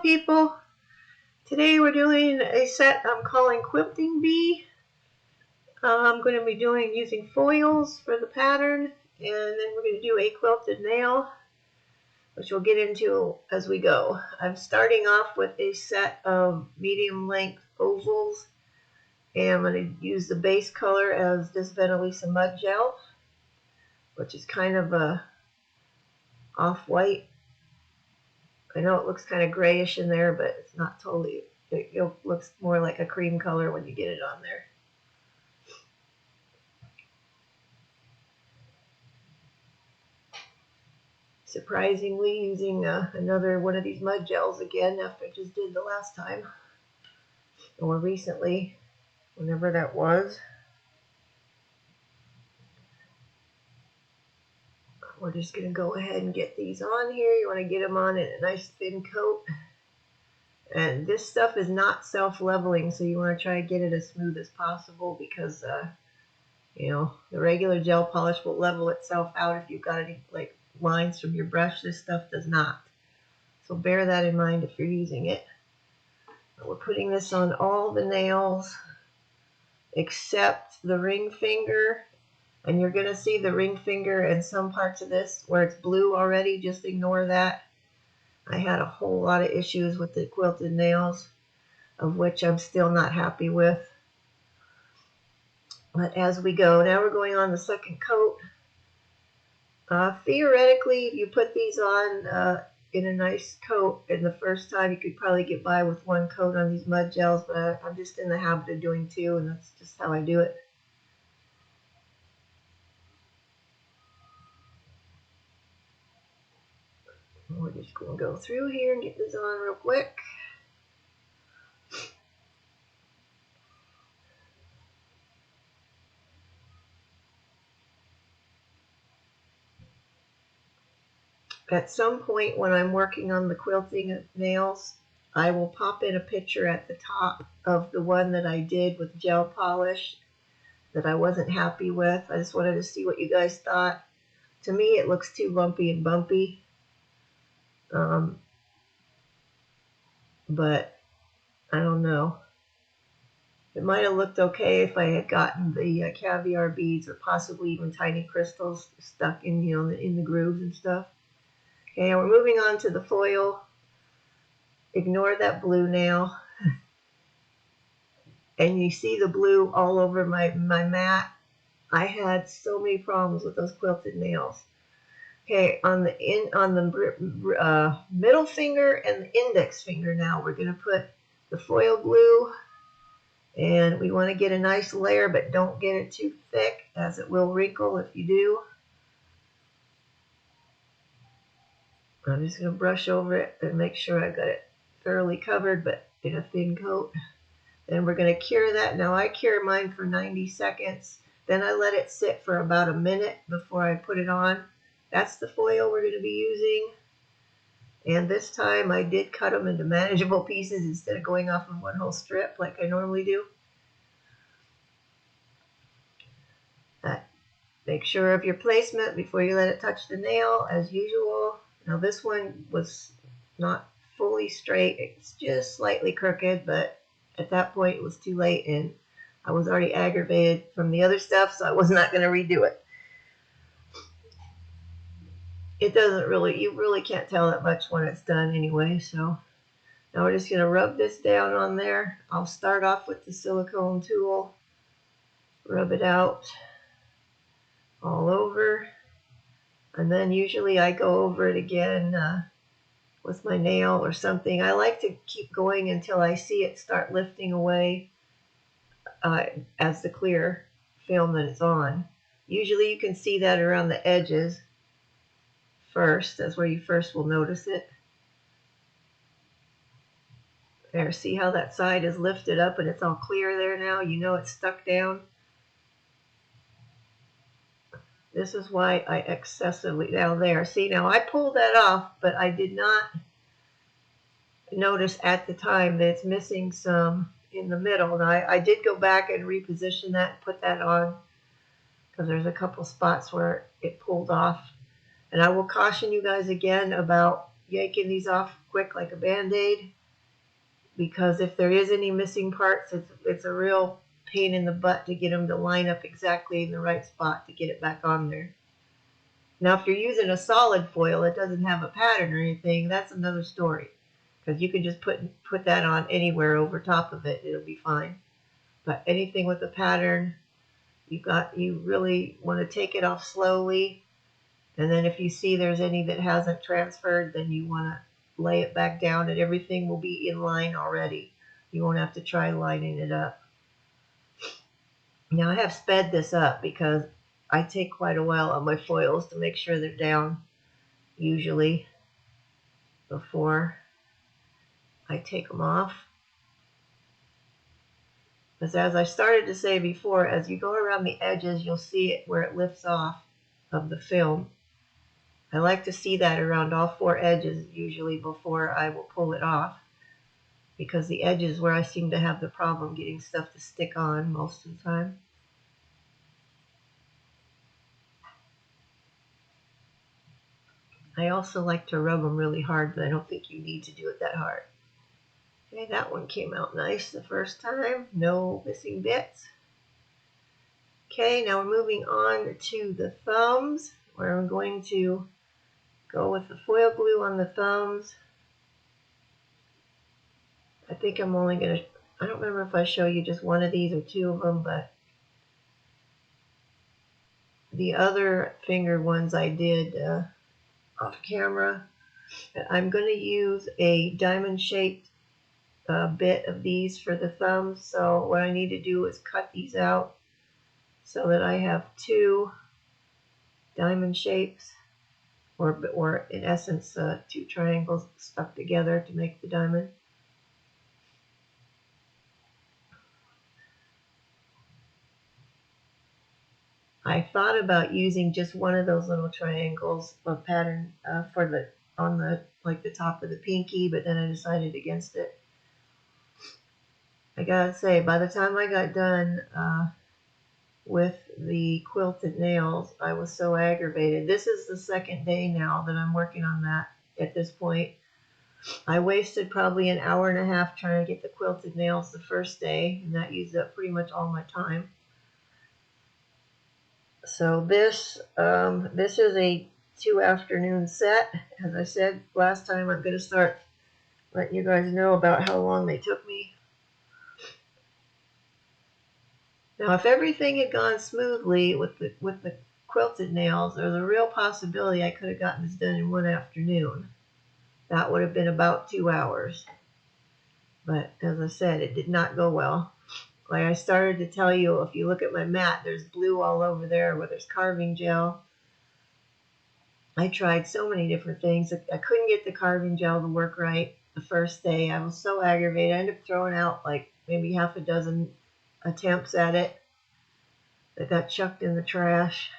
people. Today we're doing a set I'm calling Quilting Bee. I'm going to be using foils for the pattern, and then we're going to do a quilted nail, which we'll get into as we go. I'm starting off with a set of medium length ovals, and I'm going to use the base color as this Venelisa Mud Gel, which is kind of a off-white. I know it looks kind of grayish in there, but it's not totally. It looks more like a cream color when you get it on there. Surprisingly, using another one of these mud gels again after I just did the last time, or recently, whenever that was. We're just going to go ahead and get these on here. You want to get them on in a nice thin coat. And this stuff is not self-leveling, so you want to try to get it as smooth as possible because, you know, the regular gel polish will level itself out if you've got any, like, lines from your brush. This stuff does not. So bear that in mind if you're using it. We're putting this on all the nails except the ring finger. And you're going to see the ring finger in some parts of this where it's blue already. Just ignore that. I had a whole lot of issues with the quilted nails, of which I'm still not happy with. But as we go, now we're going on the second coat. Theoretically, if you put these on in a nice coat in the first time, you could probably get by with one coat on these mud gels, but I'm just in the habit of doing two, and that's just how I do it. We're just going to go through here and get this on real quick. At some point when I'm working on the quilting nails, I will pop in a picture at the top of the one that I did with gel polish that I wasn't happy with. I just wanted to see what you guys thought. To me, it looks too lumpy and bumpy. But I don't know. It might have looked okay if I had gotten the caviar beads or possibly even tiny crystals stuck in, you know, in the grooves and stuff. Okay, we're moving on to the foil. Ignore that blue nail. And you see the blue all over my mat. I had so many problems with those quilted nails. Okay, on the middle finger and the index finger now, we're going to put the foil glue. And we want to get a nice layer, but don't get it too thick, as it will wrinkle if you do. I'm just going to brush over it and make sure I've got it thoroughly covered, but in a thin coat. Then we're going to cure that. Now I cure mine for 90 seconds. Then I let it sit for about a minute before I put it on. That's the foil we're going to be using. And this time I did cut them into manageable pieces instead of going off of one whole strip like I normally do. Make sure of your placement before you let it touch the nail, as usual. Now this one was not fully straight. It's just slightly crooked, but at that point it was too late and I was already aggravated from the other stuff, so I was not going to redo it. It doesn't really, you really can't tell that much when it's done anyway, so now we're just going to rub this down on there. I'll start off with the silicone tool, rub it out all over, and then usually I go over it again with my nail or something. I like to keep going until I see it start lifting away as the clear film that it's on. Usually you can see that around the edges first. That's where you first will notice it. There, see how that side is lifted up and it's all clear there now? You know it's stuck down. This is why I excessively, now there, see, now I pulled that off, but I did not notice at the time that it's missing some in the middle. Now I did go back and reposition that and put that on because there's a couple spots where it pulled off. And I will caution you guys again about yanking these off quick like a band-aid, because if there is any missing parts, it's a real pain in the butt to get them to line up exactly in the right spot to get it back on there. Now, if you're using a solid foil that doesn't have a pattern or anything, that's another story, because you can just put that on anywhere over top of it. It'll be fine. But anything with a pattern, you really want to take it off slowly, and then if you see there's any that hasn't transferred, then you want to lay it back down and everything will be in line already. You won't have to try lining it up. Now I have sped this up because I take quite a while on my foils to make sure they're down, usually, before I take them off. Because as I started to say before, as you go around the edges, you'll see it where it lifts off of the film. I like to see that around all 4 edges usually before I will pull it off, because the edges where I seem to have the problem getting stuff to stick on most of the time. I also like to rub them really hard, but I don't think you need to do it that hard. Okay, that one came out nice the first time. No missing bits. Okay, now we're moving on to the thumbs, where I'm going to go with the foil glue on the thumbs. I think I'm only going to, I don't remember if I show you just one of these or 2 of them, but the other finger ones I did off camera. I'm going to use a diamond shaped bit of these for the thumbs. So what I need to do is cut these out so that I have 2 diamond shapes, or in essence 2 triangles stuck together to make the diamond. I thought about using just one of those little triangles of pattern for the like the top of the pinky, but then I decided against it. I gotta say, by the time I got done with the quilted nails, I was so aggravated. This is the 2nd day now that I'm working on that at this point. I wasted probably an hour and a half trying to get the quilted nails the first day, and that used up pretty much all my time. So this is a 2 afternoon set. As I said last time, I'm going to start letting you guys know about how long they took me. Now, if everything had gone smoothly with the quilted nails, there's a real possibility I could have gotten this done in 1 afternoon. That would have been about 2 hours. But as I said, it did not go well. Like I started to tell you, if you look at my mat, there's blue all over there where there's carving gel. I tried so many different things. I couldn't get the carving gel to work right the first day. I was so aggravated. I ended up throwing out like maybe half a dozen attempts at it that got chucked in the trash.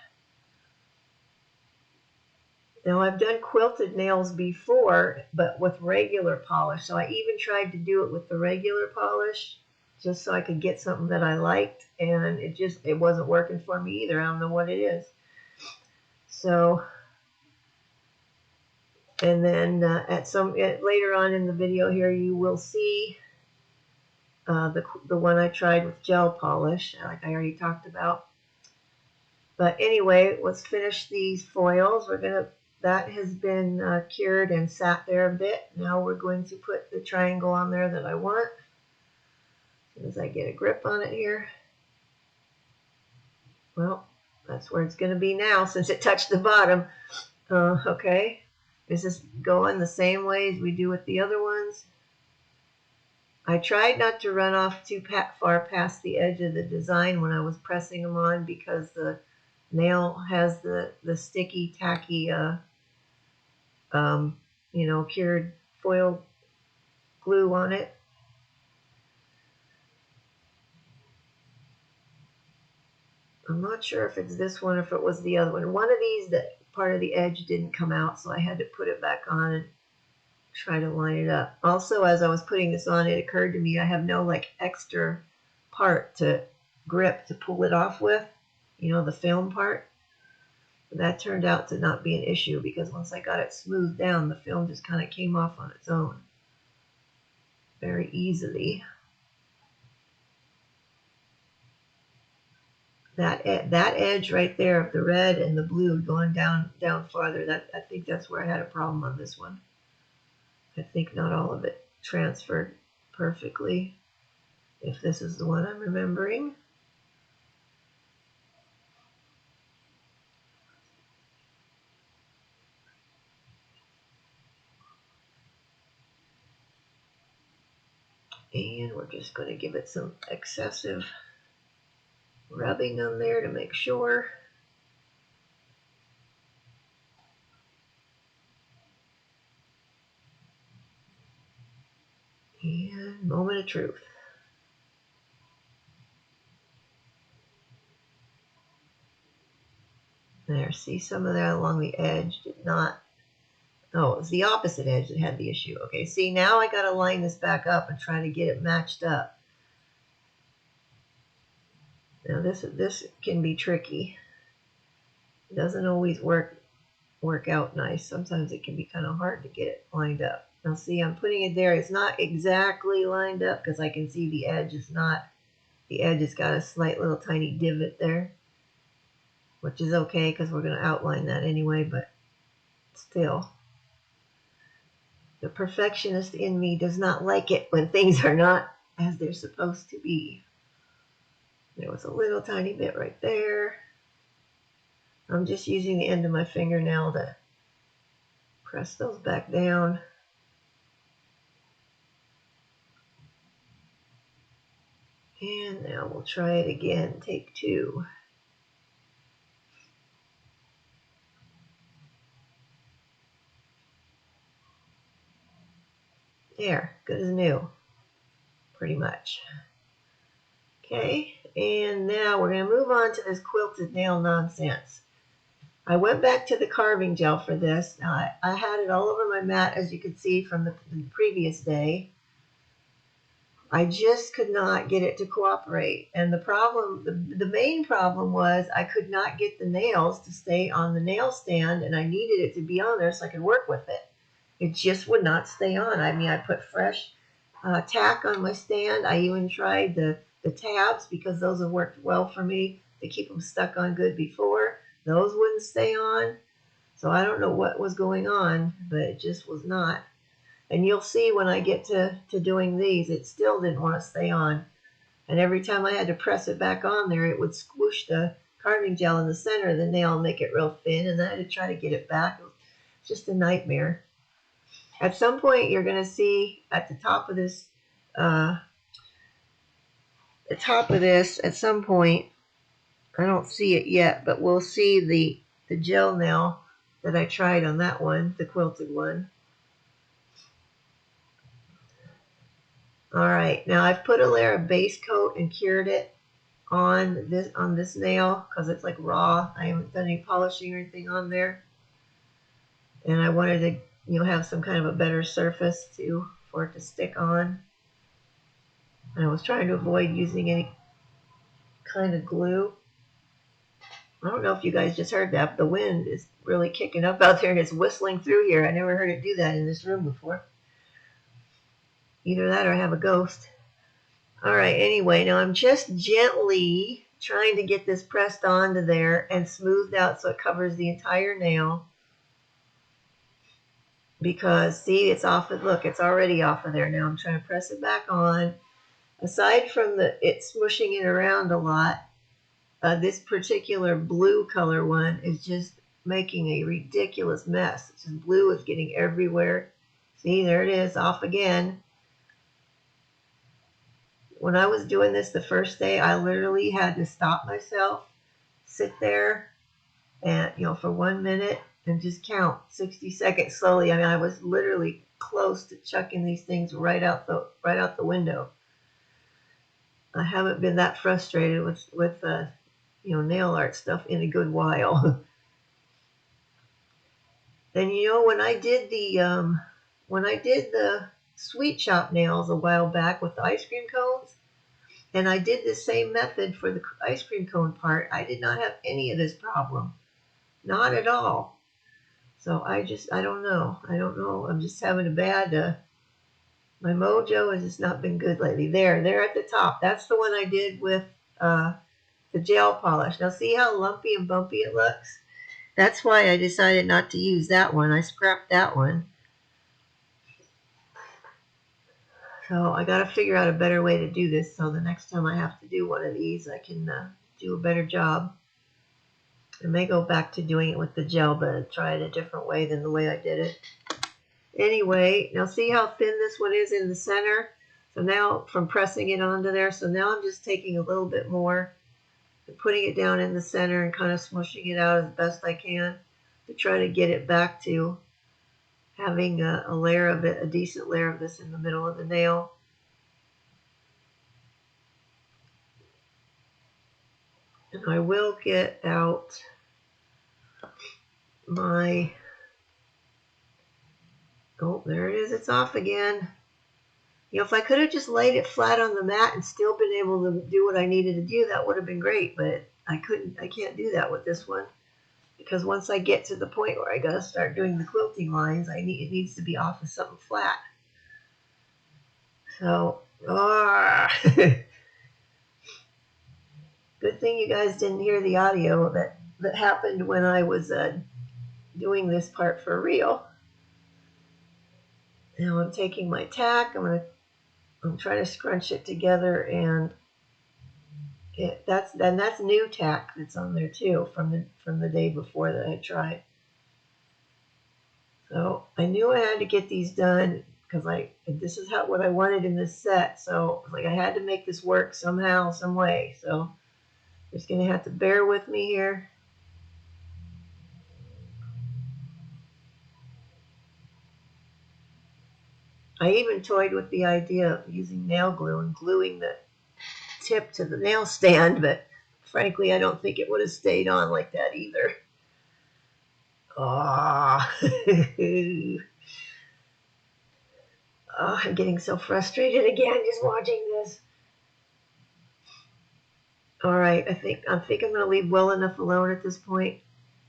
Now, I've done quilted nails before, but with regular polish. So I even tried to do it with the regular polish, just so I could get something that I liked, and it wasn't working for me either. I don't know what it is. So, and then later on in the video here, you will see the one I tried with gel polish, like I already talked about. But anyway, let's finish these foils. That has been cured and sat there a bit. Now we're going to put the triangle on there that I want. As I get a grip on it here. Well, that's where it's going to be now since it touched the bottom. Okay, this is going the same way as we do with the other ones. I tried not to run off too far past the edge of the design when I was pressing them on, because the nail has the sticky, tacky, cured foil glue on it. I'm not sure if it's this one or if it was the other one. One of these, that part of the edge didn't come out, so I had to put it back on and try to line it up. Also, as I was putting this on, it occurred to me I have no extra part to grip to pull it off with, the film part. that turned out to not be an issue because once I got it smoothed down, the film just kind of came off on its own very easily. That edge right there of the red and the blue going down farther, I think that's where I had a problem on this one. I think not all of it transferred perfectly, if this is the one I'm remembering. And we're just going to give it some excessive rubbing on there to make sure. And moment of truth. There, see some of that along the edge did not. Oh, it was the opposite edge that had the issue. Okay, see, now I got to line this back up and try to get it matched up. Now this can be tricky. It doesn't always work out nice. Sometimes it can be kind of hard to get it lined up. Now see, I'm putting it there. It's not exactly lined up because I can see the edge is not. The edge has got a slight little tiny divot there, which is okay because we're going to outline that anyway, but still. The perfectionist in me does not like it when things are not as they're supposed to be. There was a little tiny bit right there. I'm just using the end of my fingernail to press those back down. And now we'll try it again, take 2. There, good as new, pretty much. Okay, and now we're going to move on to this quilted nail nonsense. I went back to the carving gel for this. I had it all over my mat, as you could see from the previous day. I just could not get it to cooperate. And the problem, the main problem was I could not get the nails to stay on the nail stand, and I needed it to be on there so I could work with it. It just would not stay on. I mean, I put fresh tack on my stand. I even tried the tabs because those have worked well for me to keep them stuck on good before. Those wouldn't stay on. So I don't know what was going on, but it just was not. And you'll see when I get to doing these, it still didn't want to stay on. And every time I had to press it back on there, it would squish the carving gel in the center of the nail and make it real thin. And then I had to try to get it back. It was just a nightmare. At some point, you're going to see at the top of this, at some point, I don't see it yet, but we'll see the gel nail that I tried on that one, the quilted one. All right, now I've put a layer of base coat and cured it on this nail because it's like raw. I haven't done any polishing or anything on there, and I wanted to have some kind of a better surface for it to stick on. And I was trying to avoid using any kind of glue. I don't know if you guys just heard that, but the wind is really kicking up out there and it's whistling through here. I never heard it do that in this room before. Either that or I have a ghost. All right, anyway, now I'm just gently trying to get this pressed onto there and smoothed out so it covers the entire nail. Because, see, it's off. Look, it's already off of there now. I'm trying to press it back on. Aside from it smushing it around a lot, this particular blue color one is just making a ridiculous mess. It's just blue is getting everywhere. See, there it is, off again. When I was doing this the first day, I literally had to stop myself, sit there, and for 1 minute and just count 60 seconds slowly. I mean, I was literally close to chucking these things right out the window. I haven't been that frustrated with nail art stuff in a good while. And when I did the sweet shop nails a while back with the ice cream cones, and I did the same method for the ice cream cone part, I did not have any of this problem. Not at all. So I don't know. I don't know. I'm just having a bad, my mojo has just not been good lately. There at the top. That's the one I did with the gel polish. Now see how lumpy and bumpy it looks? That's why I decided not to use that one. I scrapped that one. So I got to figure out a better way to do this so the next time I have to do one of these, I can do a better job. I may go back to doing it with the gel, but try it a different way than the way I did it. Anyway, now see how thin this one is in the center? So now from pressing it onto there, so now I'm just taking a little bit more and putting it down in the center and kind of smushing it out as best I can to try to get it back to having a layer of it, a decent layer of this in the middle of the nail. And I will get out my, oh, there it is, it's off again. You know, if I could have just laid it flat on the mat and still been able to do what I needed to do, that would have been great, but I can't do that with this one. Because once I get to the point where I gotta start doing the quilting lines, it needs to be off of something flat. So, good thing you guys didn't hear the audio that happened when I was doing this part for real. Now I'm taking my tack. I'm trying to scrunch it together, and that's new tack that's on there too from the day before that I tried. So I knew I had to get these done because this is what I wanted in this set. So like I had to make this work somehow, some way. So you're just gonna have to bear with me here. I even toyed with the idea of using nail glue and gluing the tip to the nail stand, but frankly, I don't think it would have stayed on like that either. Oh, I'm getting so frustrated again just watching this. All right, I think I'm going to leave well enough alone at this point.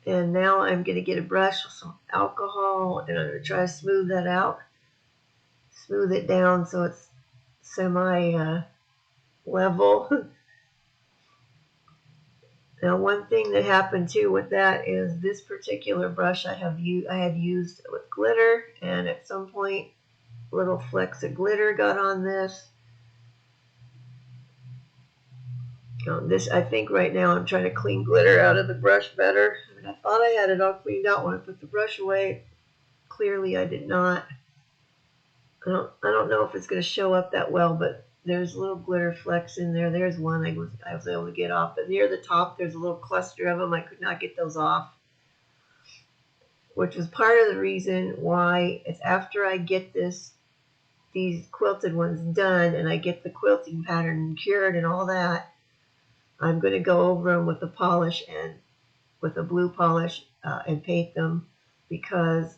And now I'm going to get a brush with some alcohol, and I'm going to try to smooth that out. Smooth it down so it's semi-level. Now, one thing that happened too with that is this particular brush I had used with glitter, and at some point, little flecks of glitter got on this. I think right now I'm trying to clean glitter out of the brush better. I mean, I thought I had it all cleaned out when I put the brush away. Clearly, I did not. I don't know if it's going to show up that well, but there's little glitter flecks in there. There's one I was able to get off, but near the top there's a little cluster of them. I could not get those off, which was part of the reason why it's after I get these quilted ones done and I get the quilting pattern cured and all that, I'm going to go over them with a polish and with a blue polish and paint them, because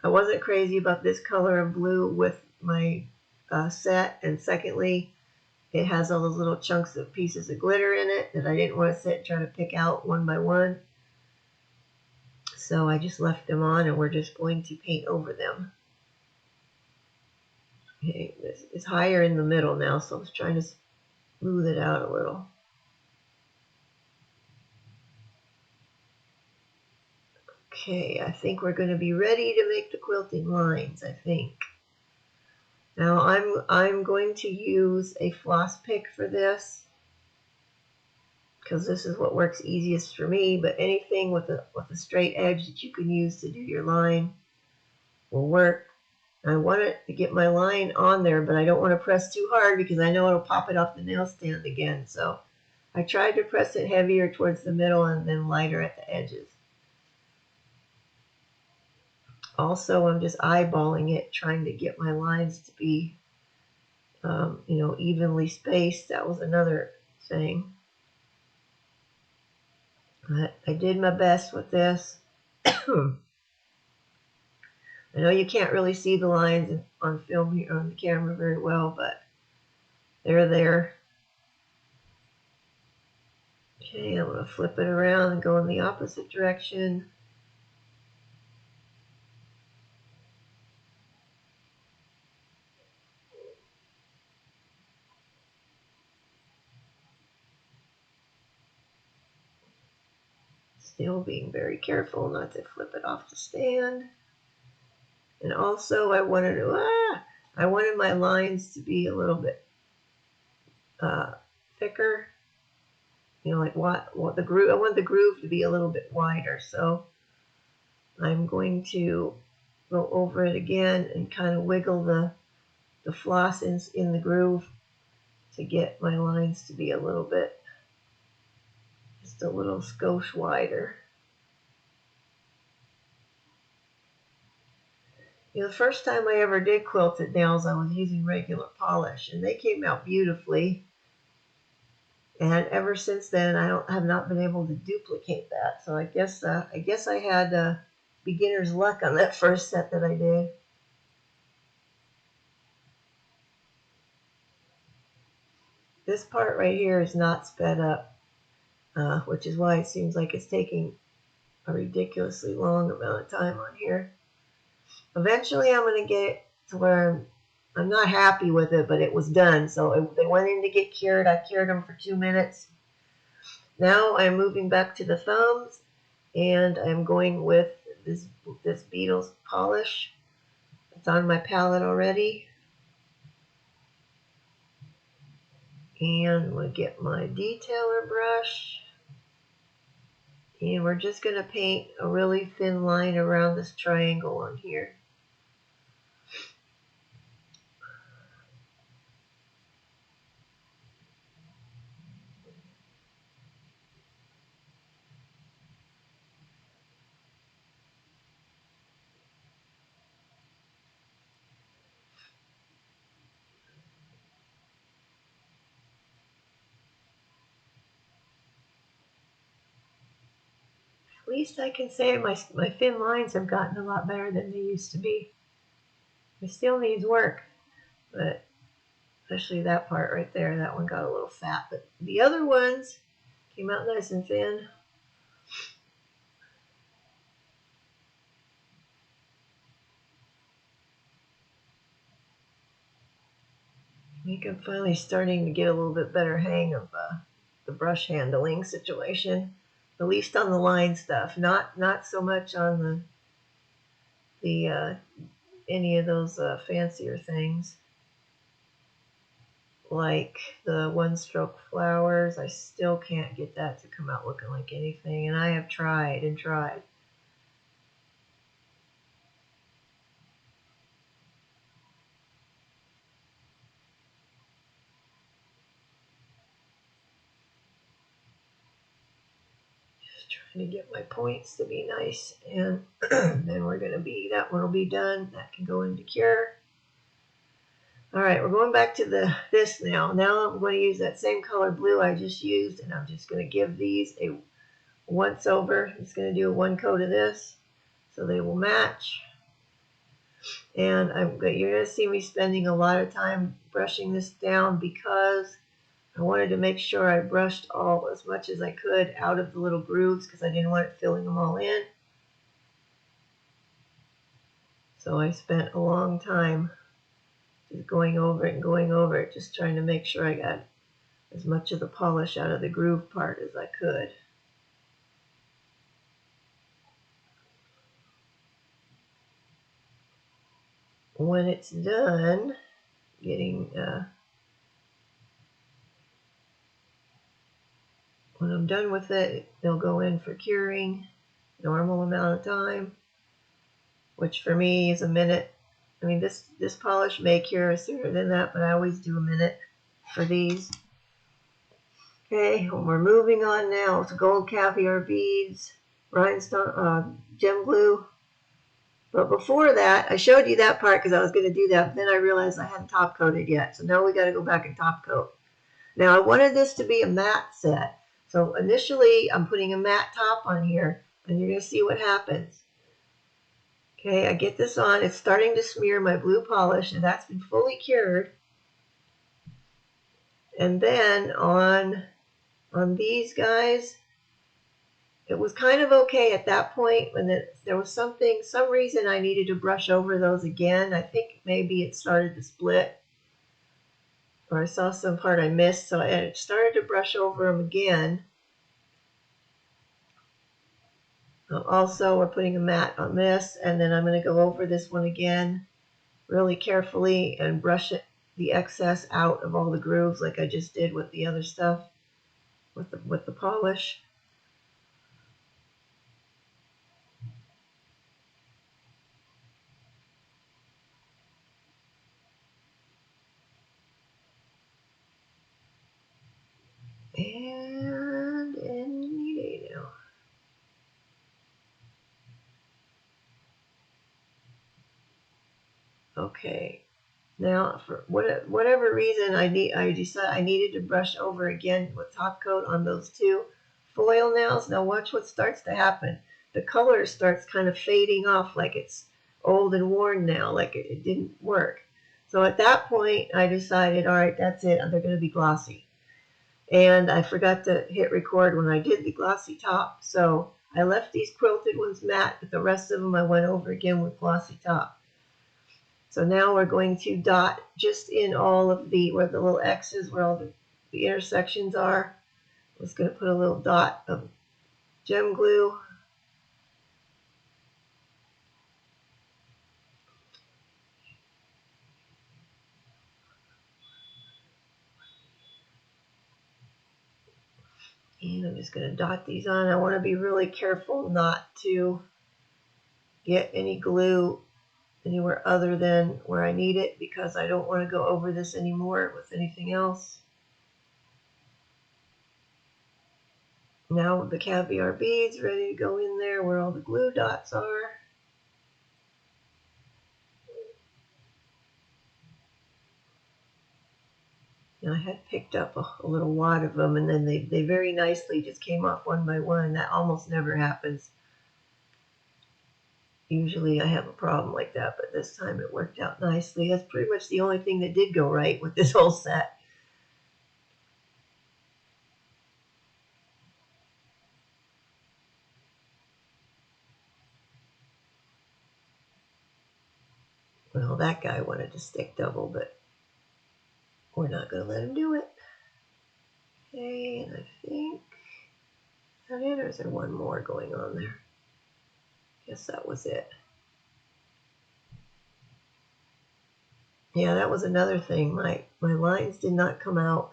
I wasn't crazy about this color of blue with my set, and secondly, it has all those little chunks of pieces of glitter in it that I didn't want to sit and try to pick out one by one. So I just left them on, and we're just going to paint over them. Okay, this is higher in the middle now, so I was trying to smooth it out a little. Okay, I think we're going to be ready to make the quilting lines, I think. Now I'm going to use a floss pick for this, because this is what works easiest for me, but anything with a straight edge that you can use to do your line will work. I want it to get my line on there, but I don't want to press too hard because I know it'll pop it off the nail stand again. So I tried to press it heavier towards the middle and then lighter at the edges. Also, I'm just eyeballing it, trying to get my lines to be, evenly spaced. That was another thing. But I did my best with this. I know you can't really see the lines on film here on the camera very well, but they're there. Okay, I'm going to flip it around and go in the opposite direction. Still being very careful not to flip it off the stand. And also I wanted my lines to be a little bit thicker. You know, like what the groove. I want the groove to be a little bit wider. So I'm going to go over it again and kind of wiggle the floss in the groove to get my lines to be a little bit, just a little skosh wider. You know, the first time I ever did quilted nails, I was using regular polish, and they came out beautifully. And ever since then, I have not been able to duplicate that. So I guess I had beginner's luck on that first set that I did. This part right here is not sped up, which is why it seems like it's taking a ridiculously long amount of time on here. Eventually, I'm going to get it to where I'm not happy with it, but it was done. So they went in to get cured. I cured them for 2 minutes. Now I'm moving back to the thumbs, and I'm going with this Beetles polish. It's on my palette already. And I'm going to get my detailer brush. And we're just going to paint a really thin line around this triangle on here. At least I can say my thin lines have gotten a lot better than they used to be. It still needs work, but especially that part right there, that one got a little fat. But the other ones came out nice and thin. I think I'm finally starting to get a little bit better hang of the brush handling situation, at least on the line stuff. Not so much on the any of those fancier things like the one-stroke flowers. I still can't get that to come out looking like anything, and I have tried and tried. Just trying to get my points to be nice, and then that one will be done. That can go into cure. All right, we're going back to this now. Now I'm going to use that same color blue I just used, and I'm just going to give these a once over. I'm just going to do a one coat of this so they will match. And you're going to see me spending a lot of time brushing this down because I wanted to make sure I brushed as much as I could out of the little grooves because I didn't want it filling them all in. So I spent a long time just going over it, just trying to make sure I got as much of the polish out of the groove part as I could. When it's done, when I'm done with it, they'll go in for curing, normal amount of time, which for me is a minute. I mean, this polish may cure sooner than that, but I always do a minute for these. Okay, well, we're moving on now to gold caviar beads, rhinestone, gem glue. But before that, I showed you that part because I was going to do that, but then I realized I hadn't top coated yet. So now we got to go back and top coat. Now I wanted this to be a matte set. So initially I'm putting a matte top on here, and you're going to see what happens. Okay, I get this on. It's starting to smear my blue polish, and that's been fully cured. And then on On these guys, it was kind of okay at that point when there was some reason I needed to brush over those again. I think maybe it started to split, or I saw some part I missed, so I started to brush over them again. Also, we're putting a mat on this, and then I'm going to go over this one again really carefully and brush the excess out of all the grooves like I just did with the other stuff, with the polish. And any day now. Okay. Now, for whatever reason, I decided I needed to brush over again with top coat on those two foil nails. Now watch what starts to happen. The color starts kind of fading off, like it's old and worn now, like it didn't work. So at that point, I decided, all right, that's it. They're going to be glossy. And I forgot to hit record when I did the glossy top. So I left these quilted ones matte, but the rest of them I went over again with glossy top. So now we're going to dot just in all of where the little X's, where all the intersections are. I'm just going to put a little dot of gem glue. And I'm just going to dot these on. I want to be really careful not to get any glue anywhere other than where I need it, because I don't want to go over this anymore with anything else. Now the caviar beads ready to go in there where all the glue dots are. And I had picked up a little wad of them, and then they very nicely just came off one by one. That almost never happens. Usually I have a problem like that, but this time it worked out nicely. That's pretty much the only thing that did go right with this whole set. Well, that guy wanted to stick double, but we're not going to let him do it. Okay, and I think, is that it, or is there one more going on there? Guess that was it. Yeah, that was another thing. My lines did not come out.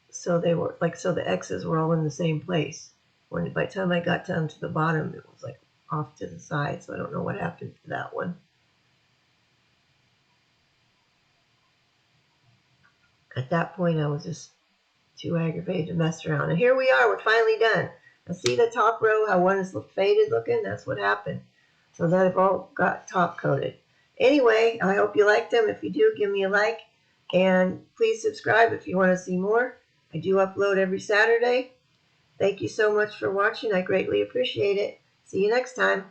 So they were so the X's were all in the same place. By the time I got down to the bottom, it was like off to the side. So I don't know what happened to that one. At that point, I was just too aggravated to mess around. And here we are. We're finally done. Now see the top row, how one is faded looking? That's what happened. So that have all got top coated. Anyway, I hope you liked them. If you do, give me a like. And please subscribe if you want to see more. I do upload every Saturday. Thank you so much for watching. I greatly appreciate it. See you next time.